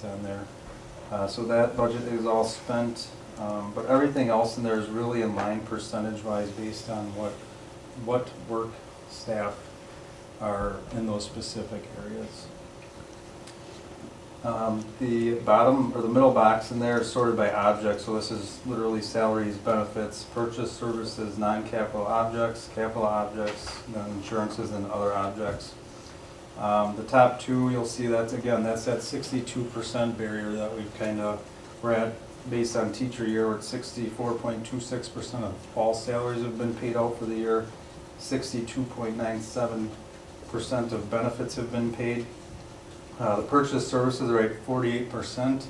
on there. So that budget is all spent, but everything else in there is really in line percentage-wise based on what work staff are in those specific areas. The bottom or the middle box in there is sorted by object, so this is literally salaries, benefits, purchase services, non-capital objects, capital objects, then insurances and other objects. The top two, you'll see that's that 62% barrier that we're at based on teacher year. We're at 64.26% of all salaries have been paid out for the year. 62.97% of benefits have been paid. The purchase services are at 48%.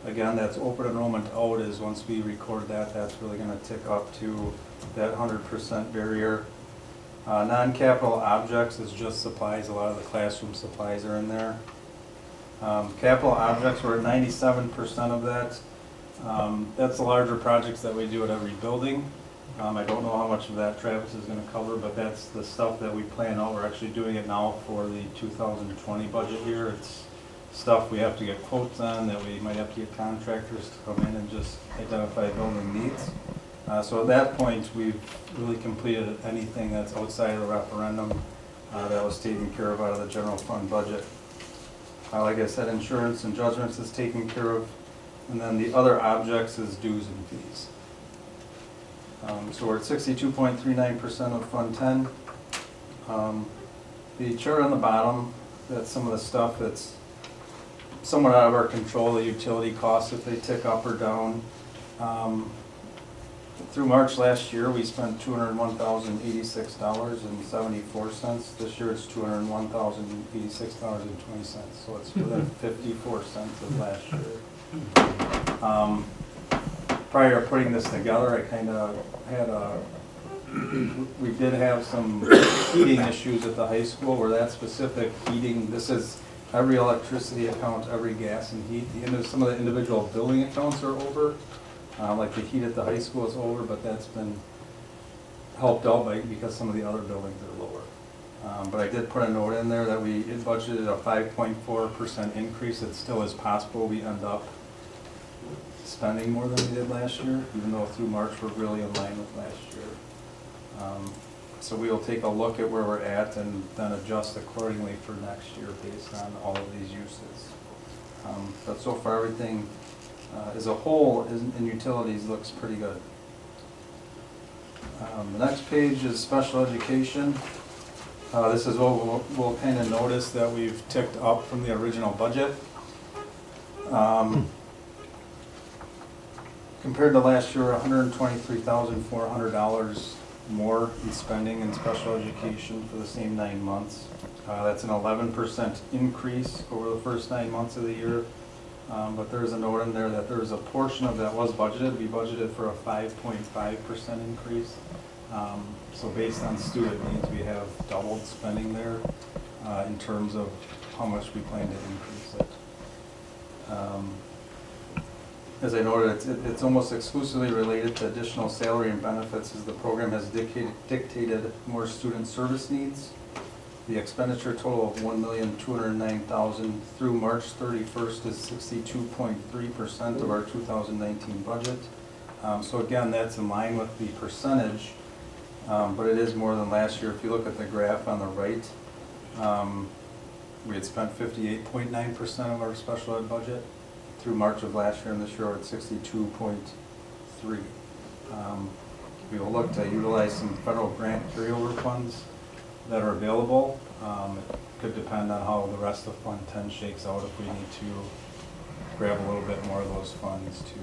Again, that's open enrollment out is once we record that, that's really going to tick up to that 100% barrier. Non-capital objects is just supplies. A lot of the classroom supplies are in there. Capital objects, we're at 97% of that. That's the larger projects that we do at every building. I don't know how much of that Travis is going to cover, but that's the stuff that we plan out. We're actually doing it now for the 2020 budget year. It's stuff we have to get quotes on, that we might have to get contractors to come in and just identify building needs. So at that point, we've really completed anything that's outside of the referendum that was taken care of out of the general fund budget. Like I said, insurance and judgments is taken care of, and then the other objects is dues and fees. So we're at 62.39% of Fund 10. The chart on the bottom, that's some of the stuff that's somewhat out of our control, the utility costs if they tick up or down. Through March last year, we spent $201,086.74. This year it's $201,086.20. So it's within 54 cents of last year. Prior to putting this together, I kind of had we did have some heating issues at the high school where that specific heating, this is every electricity account, every gas and heat. Some of the individual building accounts are over. Like the heat at the high school is over, but that's been helped out because some of the other buildings are lower. But I did put a note in there that we budgeted a 5.4% increase. It still is possible we end up spending more than we did last year, even though through March we're really in line with last year. So we will take a look at where we're at and then adjust accordingly for next year based on all of these uses. But so far everything as a whole in utilities looks pretty good. The next page is special education. This is what we'll kind of notice that we've ticked up from the original budget. Compared to last year, $123,400 more in spending in special education for the same 9 months. That's an 11% increase over the first 9 months of the year. But there's a note in there that there's a portion of that was budgeted. We budgeted for a 5.5% increase. So based on student needs, we have doubled spending there in terms of how much we plan to increase it. As I noted, it's almost exclusively related to additional salary and benefits as the program has dictated more student service needs. The expenditure total of $1,209,000 through March 31st is 62.3% of our 2019 budget. So again, that's in line with the percentage, but it is more than last year. If you look at the graph on the right, we had spent 58.9% of our special ed budget through March of last year, and this year we're at 62.3%. We will look to utilize some federal grant carryover funds that are available. It could depend on how the rest of Fund 10 shakes out, if we need to grab a little bit more of those funds to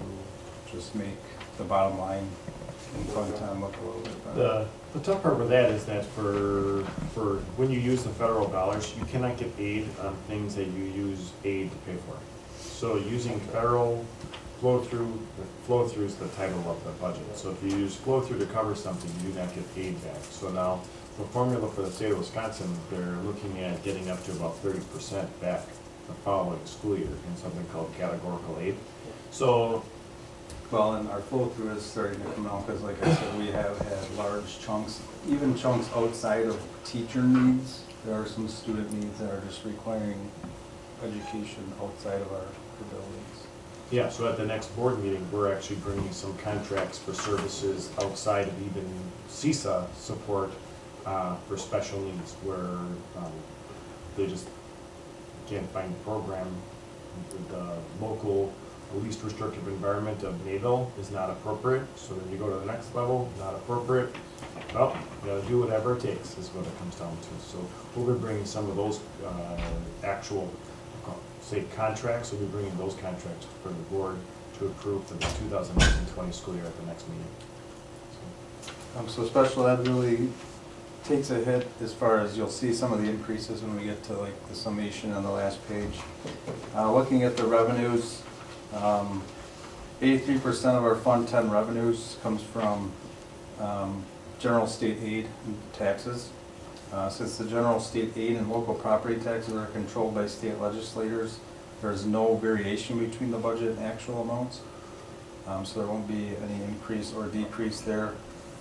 just make the bottom line in Fund 10 look a little bit better. The tough part with that is that for when you use the federal dollars, you cannot get aid on things that you use aid to pay for. So using federal flow-through is the title of the budget. So if you use flow-through to cover something, you do not get aid back. So now the formula for the state of Wisconsin, they're looking at getting up to about 30% back the following school year in something called categorical aid. So, well, and our flow-through is starting to come out because, like I said, we have had large chunks, even chunks outside of teacher needs. There are some student needs that are just requiring education outside of our buildings. Yeah, so at the next board meeting, we're actually bringing some contracts for services outside of even CISA support for special needs, where they just can't find a program. The local least restrictive environment of Mayville is not appropriate, so then you go to the next level, not appropriate. Well, you gotta do whatever it takes, is what it comes down to. So we'll be bringing some of those actual, say, contracts, we'll be bringing those contracts for the board to approve for the 2019-20 school year at the next meeting. So special ed really takes a hit as far as you'll see some of the increases when we get to like the summation on the last page. Looking at the revenues, 83% of our Fund 10 revenues comes from general state aid and taxes. Since the general state aid and local property taxes are controlled by state legislators, there is no variation between the budget and actual amounts. So there won't be any increase or decrease there.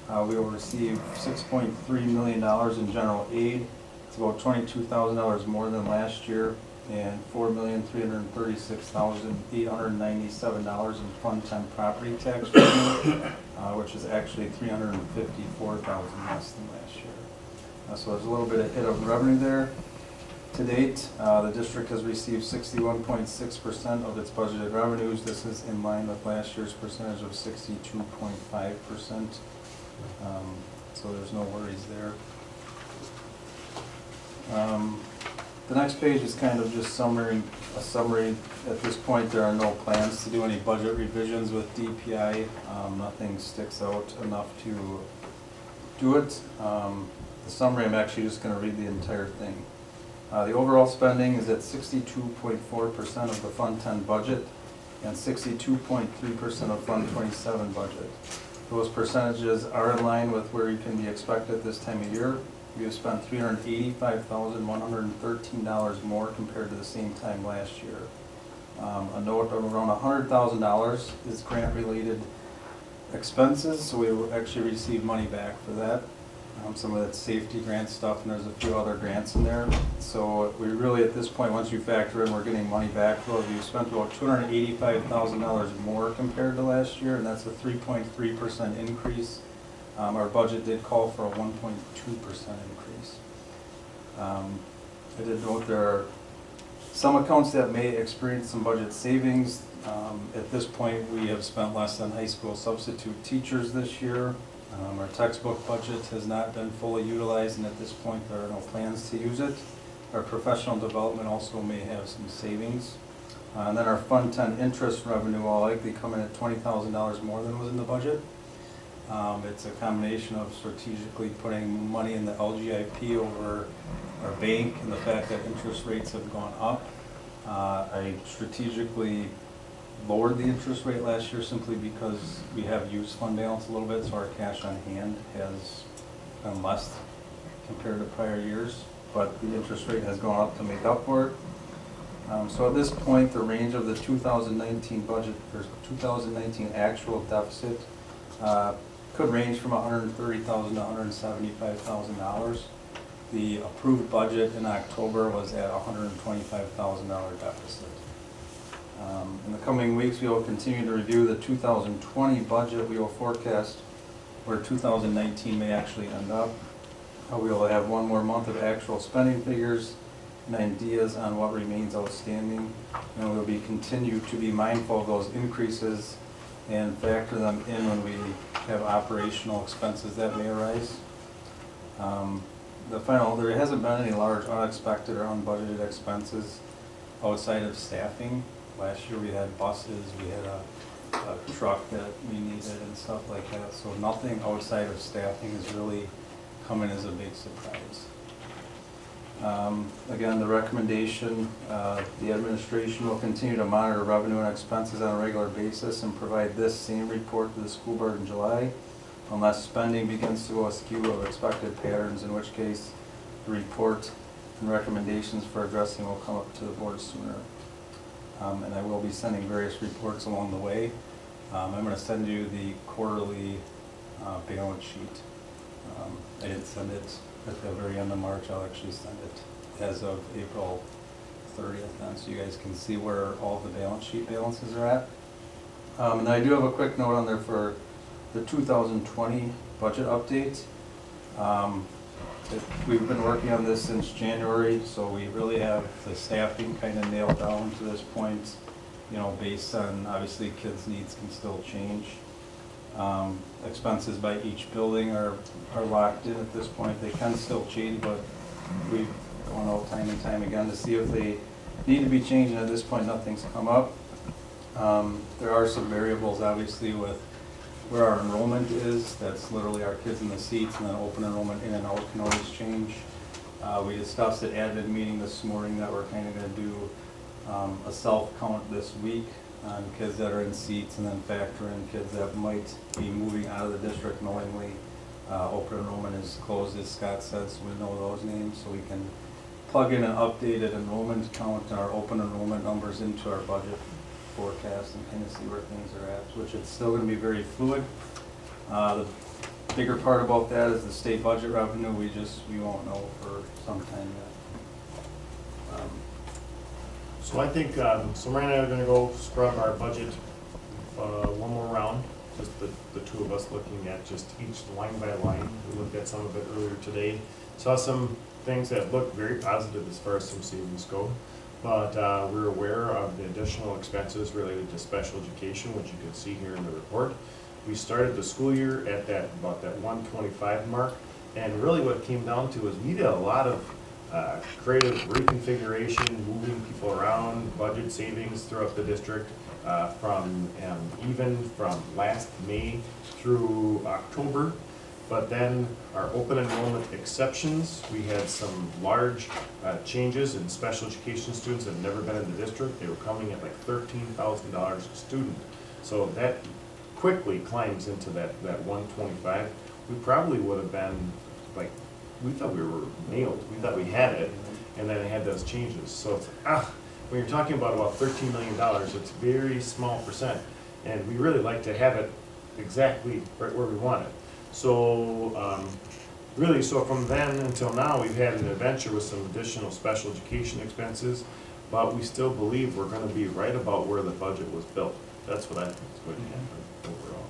We will receive $6.3 million in general aid. It's about $22,000 more than last year, and $4,336,897 in Fund 10 property tax revenue, which is actually $354,000 less than last year. So there's a little bit of hit of revenue there. To date, the district has received 61.6% of its budgeted revenues. This is in line with last year's percentage of 62.5%. So there's no worries there. The next page is kind of just a summary. At this point, there are no plans to do any budget revisions with DPI. Nothing sticks out enough to do it. The summary, I'm actually just going to read the entire thing. The overall spending is at 62.4% of the Fund 10 budget and 62.3% of Fund 27 budget. Those percentages are in line with where you can be expected this time of year. We have spent $385,113 more compared to the same time last year. A note of around $100,000 is grant-related expenses, so we will actually receive money back for that. Some of that safety grant stuff, and there's a few other grants in there. So we really, at this point, once you factor in, we're getting money back. Well, we spent about $285,000 more compared to last year, and that's a 3.3% increase. Our budget did call for a 1.2% increase. I did note there are some accounts that may experience some budget savings. At this point, we have spent less on high school substitute teachers this year. Our textbook budget has not been fully utilized, and at this point there are no plans to use it. Our professional development also may have some savings. And then our Fund 10 interest revenue will likely come in at $20,000 more than was in the budget. It's a combination of strategically putting money in the LGIP over our bank and the fact that interest rates have gone up. I strategically lowered the interest rate last year simply because we have used fund balance a little bit, so our cash on hand has been less compared to prior years, but the interest rate has gone up to make up for it. So at this point, the range of the 2019 budget, or 2019 actual deficit, could range from $130,000 to $175,000. The approved budget in October was at $125,000 deficit. In the coming weeks, we will continue to review the 2020 budget. We will forecast where 2019 may actually end up. We will have one more month of actual spending figures and ideas on what remains outstanding. And we will continue to be mindful of those increases and factor them in when we have operational expenses that may arise. There hasn't been any large unexpected or unbudgeted expenses outside of staffing. Last year we had buses, we had a truck that we needed and stuff like that. So nothing outside of staffing is really coming as a big surprise. Again, the recommendation, the administration will continue to monitor revenue and expenses on a regular basis and provide this same report to the school board in July, unless spending begins to go askew of expected patterns, in which case the report and recommendations for addressing will come up to the board sooner. And I will be sending various reports along the way. I'm going to send you the quarterly balance sheet. I did send it at the very end of March. I'll actually send it as of April 30th then, so you guys can see where all the balance sheet balances are at. And I do have a quick note on there for the 2020 budget update. We've been working on this since January, so we really have the staffing kind of nailed down to this point, you know, based on, obviously, kids' needs can still change. Expenses by each building are locked in at this point. They can still change, but we've gone out time and time again to see if they need to be changed, and at this point, nothing's come up. There are some variables, obviously, with where our enrollment is. That's literally our kids in the seats, and then open enrollment in and out can always change. We discussed at admin meeting this morning that we're kind of going to do a self-count this week on kids that are in seats, and then factor in kids that might be moving out of the district knowingly. Open enrollment is closed, as Scott said, so we know those names, so we can plug in an updated enrollment count and our open enrollment numbers into our budget forecast and kind of see where things are at, which it's still going to be very fluid. The bigger part about that is the state budget revenue. We won't know for some time yet. So I think, so Mariah and I are gonna go scrub our budget, one more round, just the two of us looking at just each line by line. We looked at some of it earlier today, saw some things that look very positive as far as some savings go. But we're aware of the additional expenses related to special education, which you can see here in the report. We started the school year at about that 125 mark, and really what it came down to is we did a lot of creative reconfiguration, moving people around, budget savings throughout the district, even from last May through October. But then our open enrollment exceptions, we had some large changes in special education students that had never been in the district. They were coming at like $13,000 a student. So that quickly climbs into that 125. We probably would have been like, we thought we were nailed. We thought we had it, and then it had those changes. So it's, when you're talking about $13 million, it's a very small percent. And we really like to have it exactly right where we want it. So really, so from then until now, we've had an adventure with some additional special education expenses, but we still believe we're going to be right about where the budget was built. That's what I think is going to happen overall.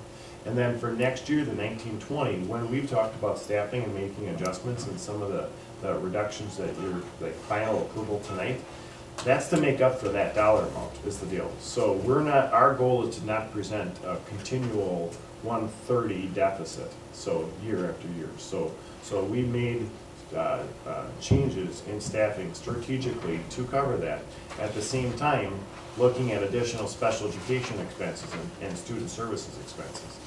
And then for next year, the 1920, when we've talked about staffing and making adjustments and some of the reductions that you're like final approval tonight, that's to make up for that dollar amount is the deal. So our goal is to not present a continual 130 deficit, so year after year. So we made changes in staffing strategically to cover that. At the same time, looking at additional special education expenses and student services expenses.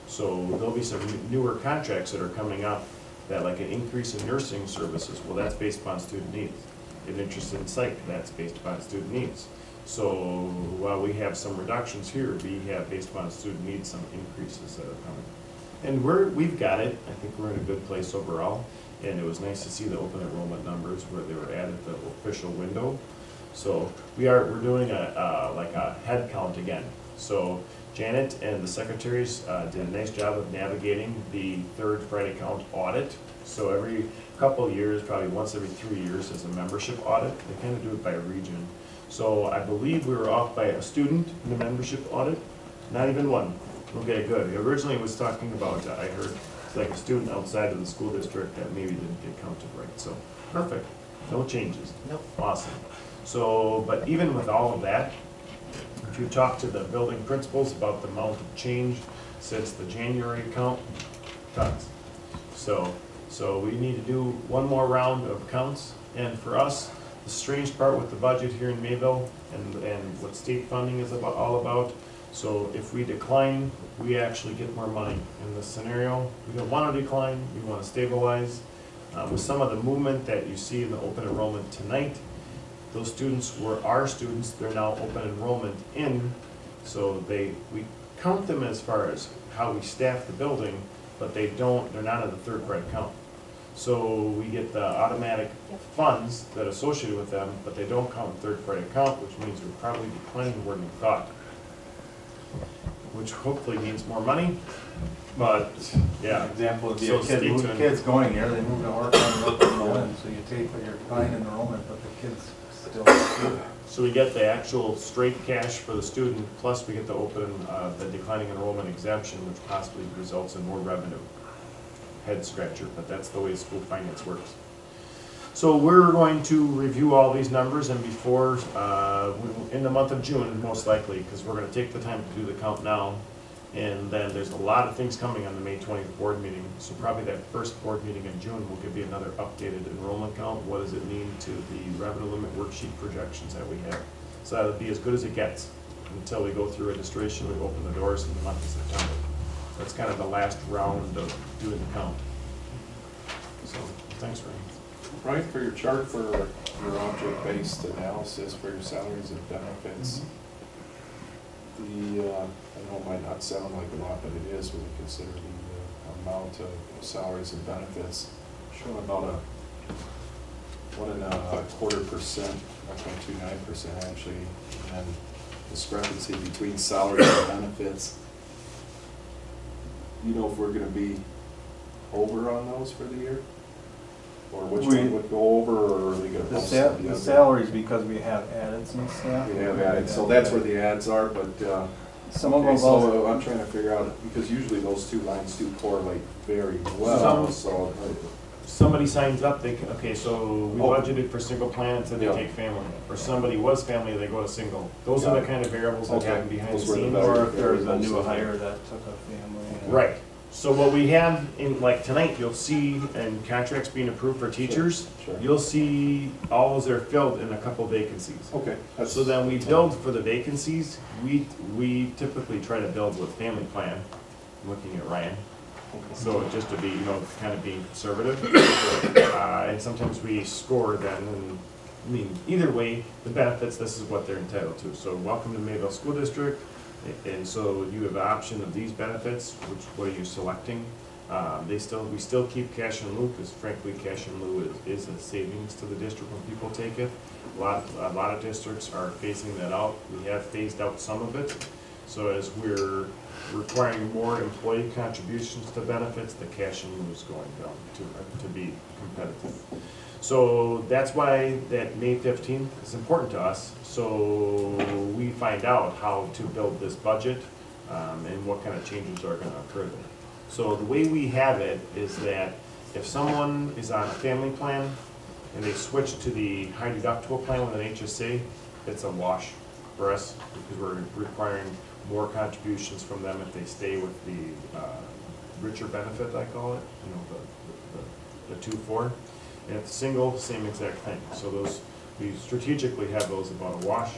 So there'll be some newer contracts that are coming up that, like an increase in nursing services, well, that's based upon student needs. An interest in psych, that's based upon student needs. So while we have some reductions here, we have, based upon student needs, some increases that are coming. And we've got it. I think we're in a good place overall. And it was nice to see the open enrollment numbers where they were added the official window. So we're doing a head count again. So Janet and the secretaries did a nice job of navigating the third Friday count audit. So every couple of years, probably once every 3 years, is a membership audit. They kind of do it by region. So I believe we were off by a student in the membership audit, not even one. Okay, good. Originally it was talking about, I heard, like a student outside of the school district that maybe didn't get counted right. So perfect, no changes. Nope. Awesome. So, but even with all of that, if you talk to the building principals about the amount of change since the January count, tons. So we need to do one more round of counts. And for us, the strange part with the budget here in Mayville and what state funding is all about, so if we decline, we actually get more money. In this scenario, we don't want to decline, we want to stabilize. With some of the movement that you see in the open enrollment tonight, those students were our students, they're now open enrollment in, so we count them as far as how we staff the building, but they're not in the third grade count. So we get the automatic funds that are associated with them, but they don't count in third grade account, which means we're probably declining more than we thought. Which hopefully means more money, but yeah. An example would be kids going here, they move to Oregon and look enrollment, so you take your decline in enrollment, but the kids Still, So we get the actual straight cash for the student, plus we get the the declining enrollment exemption, which possibly results in more revenue. Head scratcher, but that's the way school finance works. So we're going to review all these numbers, and before, in the month of June, most likely, because we're gonna take the time to do the count now. And then there's a lot of things coming on the May 20th board meeting, so probably that first board meeting in June will give you another updated enrollment count. What does it mean to the revenue limit worksheet projections that we have? So that'll be as good as it gets until we go through registration, we open the doors in the month of September. That's kind of the last round of doing the count. So, thanks, Ray. Right, for your chart for your object-based analysis for your salaries and benefits, I know it might not sound like a lot, but it is when you consider the amount of salaries and benefits, showing about a 1.25%, 1.29% actually, and discrepancy between salaries and benefits. You know if we're gonna be over on those for the year? Or which one would go over, or are they gonna bump some of the the other? salaries, because we have added some staff. We have added, so that's where the ads are, but, Some of okay, them also, so I'm trying to figure out, because usually those two lines do correlate very well, so. Somebody signs up, okay, so we Oh. budgeted for single plans and they Yeah. take family. Or somebody was family, they go to single. Those are the kind of variables that Okay. happen behind the Those were the scenes. variables. or if there's a new hire that took a family. and- Right, so what we have in, like tonight, you'll see, and contracts being approved for teachers, Sure. you'll see all those are filled in a couple vacancies. Okay. So then we build for the vacancies, we typically try to build with family plan, I'm looking at Ryan. So just to be, kind of being conservative. And sometimes we score then, and, I mean, either way, the benefits, this is what they're entitled to. So welcome to Mayville School District, and so you have the option of these benefits, which, what are you selecting? We still keep cash in lieu, because frankly, cash in lieu is a savings to the district when people take it. A lot of districts are phasing that out. We have phased out some of it. So as we're requiring more employee contributions to benefits, the cash in lieu is going down to be competitive. So that's why that May 15th is important to us. So we find out how to build this budget and what kind of changes are going to occur there. So the way we have it is that if someone is on a family plan and they switch to the high deductible plan with an HSA, it's a wash for us because we're requiring more contributions from them if they stay with the richer benefit, I call it, the 2-4. And if it's single, same exact thing. So those, we strategically have those about a wash.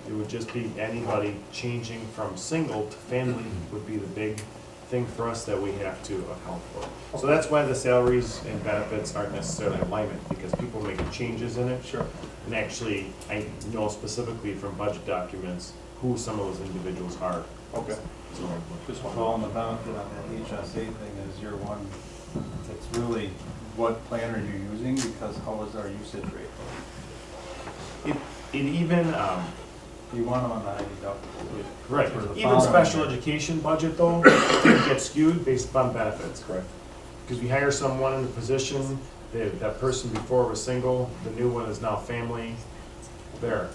It would just be anybody changing from single to family would be the big thing for us that we have to account for. So that's why the salaries and benefits aren't necessarily alignment, because people make changes in it. Sure. And actually, I know specifically from budget documents who some of those individuals are. Okay. So, Just one. Well, and the benefit on that HSA thing is your one, it's really what plan are you using, because how is our usage rate? it even, You want them on the high deductible. right, For the even following special year. education budget though, gets skewed based upon benefits. Correct. Because we hire someone in the position, that person before was single, the new one is now family, there.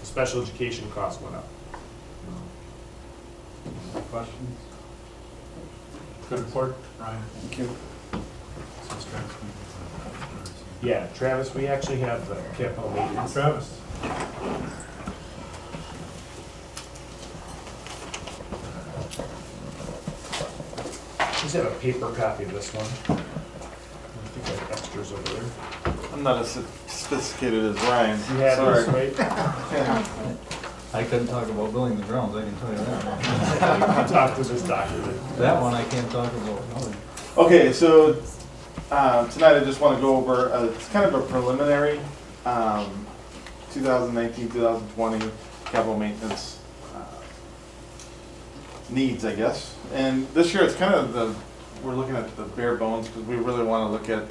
The special education cost went up. Questions? Good report, Ryan. Thank you. Yeah, Travis, we actually have the capital maintenance. Travis. Just have a paper copy of this one. I think I have extras over there. I'm not as sophisticated as Ryan. You have Sorry. this, right? I couldn't talk about building the grounds, I can tell you You that. talk to this doctor. That one I can't talk about. Okay, so tonight I just want to go over, it's kind of a preliminary 2019-2020 capital maintenance needs, I guess. And this year it's kind of we're looking at the bare bones because we really want to look at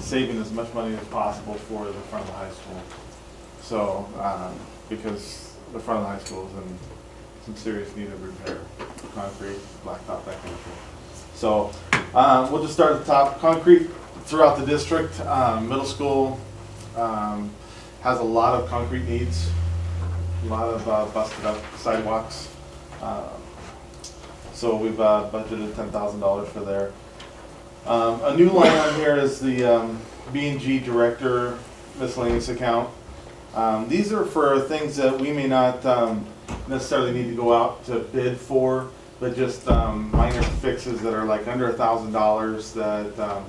saving as much money as possible for the front of the high school. So, because the front of the high school is in some serious need of repair, concrete, blacktop, that kind of thing. So, we'll just start at the top. Concrete throughout the district, middle school, has a lot of concrete needs, a lot of busted up sidewalks. So we've budgeted $10,000 for there. A new line on here is the B&G Director miscellaneous account. These are for things that we may not necessarily need to go out to bid for, but just minor fixes that are like under $1,000 that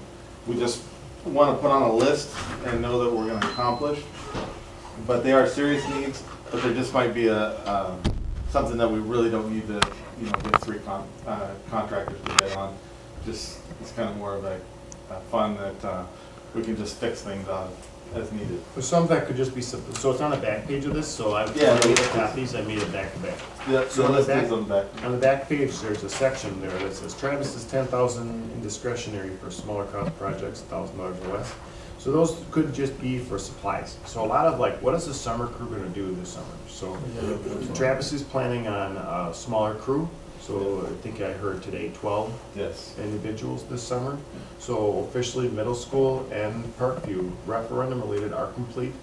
we just want to put on a list and know that we're going to accomplish. But they are serious needs, but there just might be a something that we really don't need to, get three contractors to bid on. Just it's kind of more of a fun that we can just fix things as needed. For some that could just be simple. So it's on the back page of this. So I've Yeah, made the copies. I made it back to back. Yeah, So the on the list back- is on the back. On the back page, there's a section there that says Travis is 10,000 in discretionary for smaller cost projects, $1,000 or less. So those could just be for supplies. So a lot of like, what is the summer crew gonna do this summer? So Travis is planning on a smaller crew. So I think I heard today 12 Yes. individuals this summer. So officially, middle school and Parkview referendum related are complete.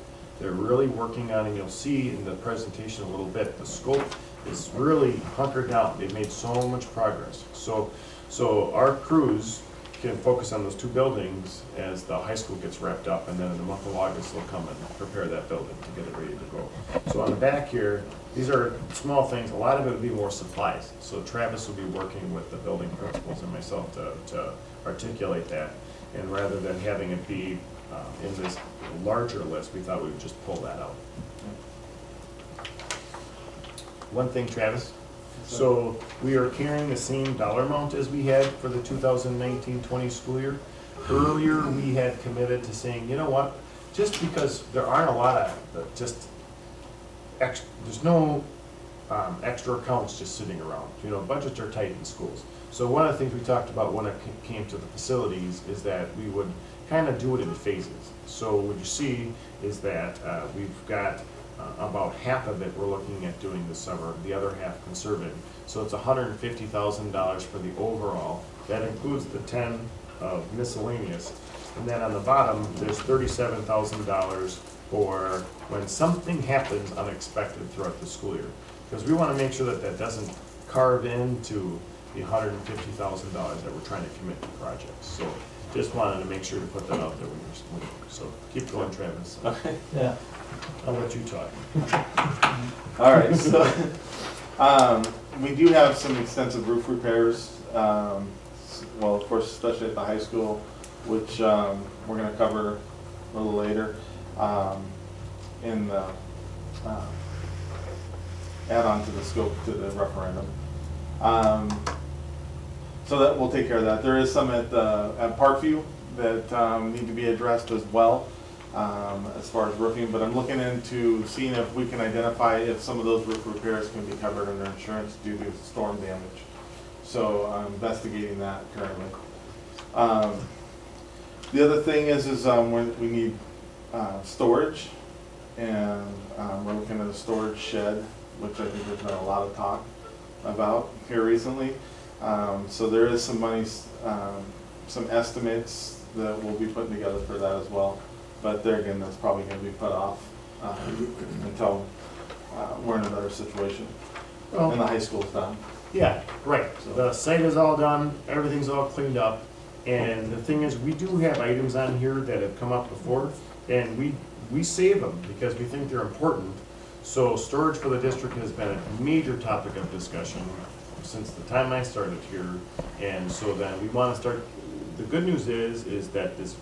They're really working on, and you'll see in the presentation a little bit, the scope is really hunkered down. They've made so much progress. So our crews can focus on those two buildings as the high school gets wrapped up, and then in the month of August, they'll come and prepare that building to get it ready to go. So on the back here, these are small things. A lot of it would be more supplies. So Travis will be working with the building principals and myself to articulate that. And rather than having it be in this larger list, we thought we would just pull that out. One thing, Travis, so we are carrying the same dollar amount as we had for the 2019-20 school year. Earlier, we had committed to saying, you know what, just because there aren't a lot of there's no extra accounts just sitting around. Budgets are tight in schools. So one of the things we talked about when it came to the facilities is that we would kind of do it in phases. So what you see is that we've got about half of it we're looking at doing this summer, the other half conservative. So it's $150,000 for the overall. That includes the 10 of miscellaneous. And then on the bottom, there's $37,000 for when something happens unexpected throughout the school year. Because we want to make sure that that doesn't carve into the $150,000 that we're trying to commit to projects. So just wanted to make sure to put that out there when you're, so keep going, Travis. Okay. Yeah. I'll let you talk. All right, so we do have some extensive roof repairs. Well, of course, especially at the high school, which we're going to cover a little later in the add-on to the scope to the referendum. So that we'll take care of that. There is some at Parkview that need to be addressed as well. As far as roofing, but I'm looking into seeing if we can identify if some of those roof repairs can be covered under insurance due to storm damage. So I'm investigating that currently. The other thing is we need storage, and we're looking at a storage shed, which I think there's been a lot of talk about here recently. So there is some money, some estimates that we'll be putting together for that as well. But there again, that's probably going to be put off until we're in a better situation and the high school's done. Yeah, right. So- The site is all done, everything's all cleaned up. And the thing is, we do have items on here that have come up before, and we save them because we think they're important. So storage for the district has been a major topic of discussion since the time I started here. And so then we want to start, the good news is that this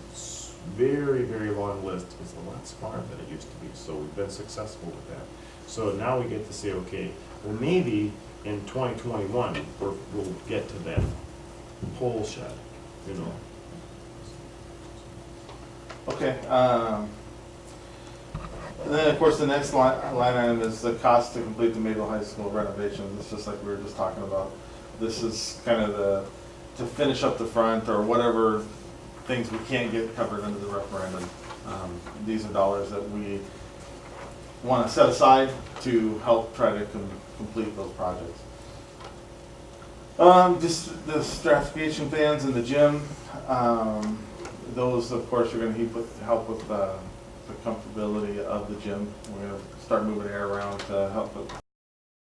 very, very long list is a lot smaller than it used to be. So we've been successful with that. So now we get to say, okay, well maybe in 2021, we'll get to that pole shed, Okay. And then of course the next line item is the cost to complete the Mayville High School renovations. It's just like we were just talking about. This is kind of to finish up the front or whatever things we can't get covered under the referendum. These are dollars that we want to set aside to help try to complete those projects. Just the stratification fans in the gym. Those, of course, are going to help with the comfortability of the gym. We're gonna start moving air around to help it